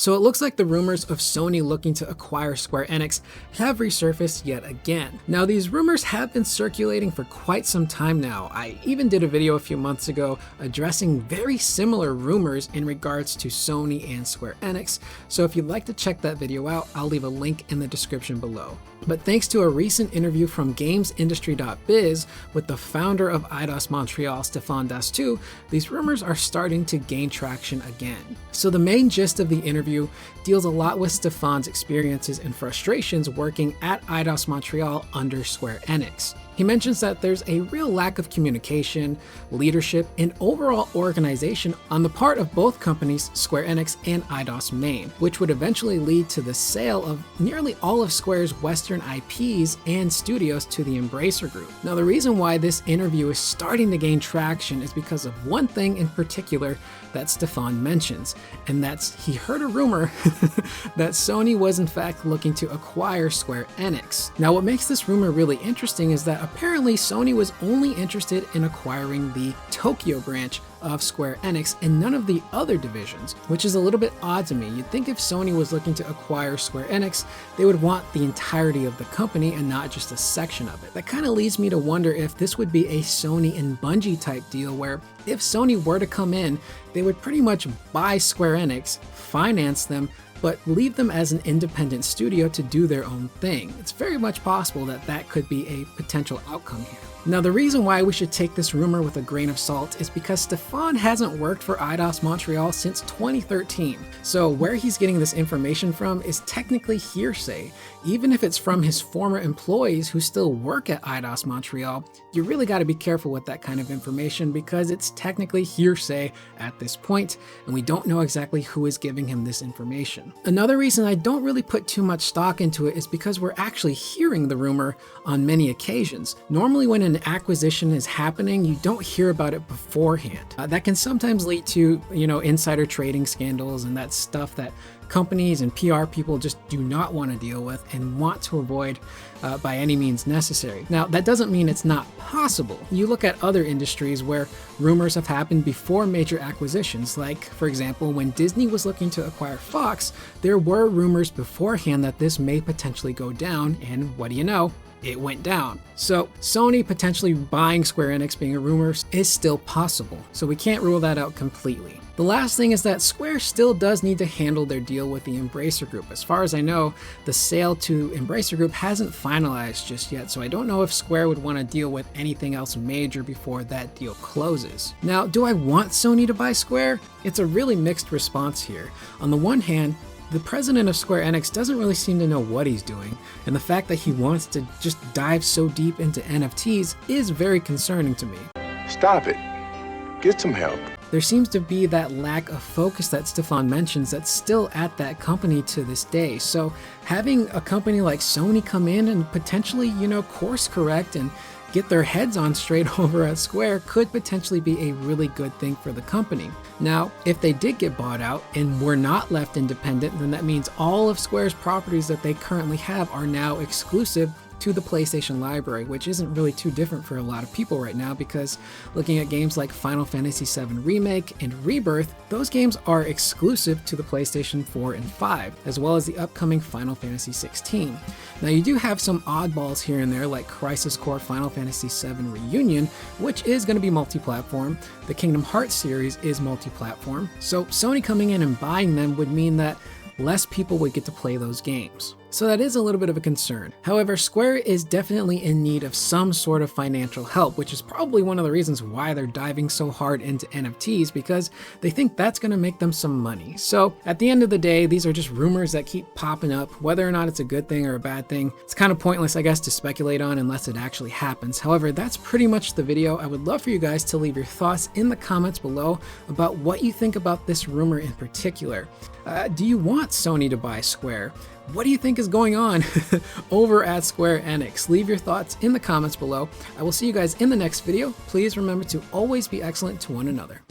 So it looks like the rumors of Sony looking to acquire Square Enix have resurfaced yet again. Now these rumors have been circulating for quite some time now. I even did a video a few months ago addressing very similar rumors in regards to Sony and Square Enix. So if you'd like to check that video out, I'll leave a link in the description below. But thanks to a recent interview from GamesIndustry.biz with the founder of Eidos Montreal, Stéphane Dastou, these rumors are starting to gain traction again. So the main gist of the interview deals a lot with Stéphane's experiences and frustrations working at Eidos Montreal under Square Enix. He mentions that there's a real lack of communication, leadership, and overall organization on the part of both companies, Square Enix and Eidos Main, which would eventually lead to the sale of nearly all of Square's Western IPs and studios to the Embracer Group. Now, the reason why this interview is starting to gain traction is because of one thing in particular that Stéphane mentions, and that's he heard a rumor that Sony was in fact looking to acquire Square Enix. Now, what makes this rumor really interesting is that apparently Sony was only interested in acquiring the Tokyo branch of Square Enix and none of the other divisions, which is a little bit odd to me. You'd think if Sony was looking to acquire Square Enix, they would want the entirety of the company and not just a section of it. That kind of leads me to wonder if this would be a Sony and Bungie type deal where if Sony were to come in, they would pretty much buy Square Enix, finance them, but leave them as an independent studio to do their own thing. It's very much possible that that could be a potential outcome here. Now, the reason why we should take this rumor with a grain of salt is because Stéphane hasn't worked for Eidos Montreal since 2013. So where he's getting this information from is technically hearsay. Even if it's from his former employees who still work at Eidos Montreal, you really got to be careful with that kind of information because it's technically hearsay at this point, and we don't know exactly who is giving him this information. Another reason I don't really put too much stock into it is because we're actually hearing the rumor on many occasions. Normally when an acquisition is happening, you don't hear about it beforehand. That can sometimes lead to, insider trading scandals and that stuff that companies and PR people just do not want to deal with and want to avoid by any means necessary. Now, that doesn't mean it's not possible. You look at other industries where rumors have happened before major acquisitions, like, for example, when Disney was looking to acquire Fox, there were rumors beforehand that this may potentially go down, and what do you know? It went down. So Sony potentially buying Square Enix being a rumor is still possible, so we can't rule that out completely. The last thing is that Square still does need to handle their deal with the Embracer Group. As far as I know, the sale to Embracer Group hasn't finalized just yet, so I don't know if Square would want to deal with anything else major before that deal closes. Now, do I want Sony to buy Square? It's a really mixed response here. On the one hand, the president of Square Enix doesn't really seem to know what he's doing, and the fact that he wants to just dive so deep into NFTs is very concerning to me. Stop it. Get some help. There seems to be that lack of focus that Stéphane mentions that's still at that company to this day. So having a company like Sony come in and potentially, course correct and get their heads on straight over at Square could potentially be a really good thing for the company. Now, if they did get bought out and were not left independent, then that means all of Square's properties that they currently have are now exclusive to the PlayStation library, which isn't really too different for a lot of people right now because looking at games like Final Fantasy VII Remake and Rebirth, those games are exclusive to the PlayStation 4 and 5, as well as the upcoming Final Fantasy 16. Now you do have some oddballs here and there like Crisis Core Final Fantasy VII Reunion, which is going to be multi-platform. The Kingdom Hearts series is multi-platform, so Sony coming in and buying them would mean that less people would get to play those games. So that is a little bit of a concern. However, Square is definitely in need of some sort of financial help, which is probably one of the reasons why they're diving so hard into NFTs, because they think that's going to make them some money. So at the end of the day, these are just rumors that keep popping up. Whether or not it's a good thing or a bad thing, it's kind of pointless, I guess, to speculate on unless it actually happens. However, that's pretty much the video. I would love for you guys to leave your thoughts in the comments below about what you think about this rumor in particular. Do you want Sony to buy Square? What do you think is going on over at Square Enix? Leave your thoughts in the comments below. I will see you guys in the next video. Please remember to always be excellent to one another.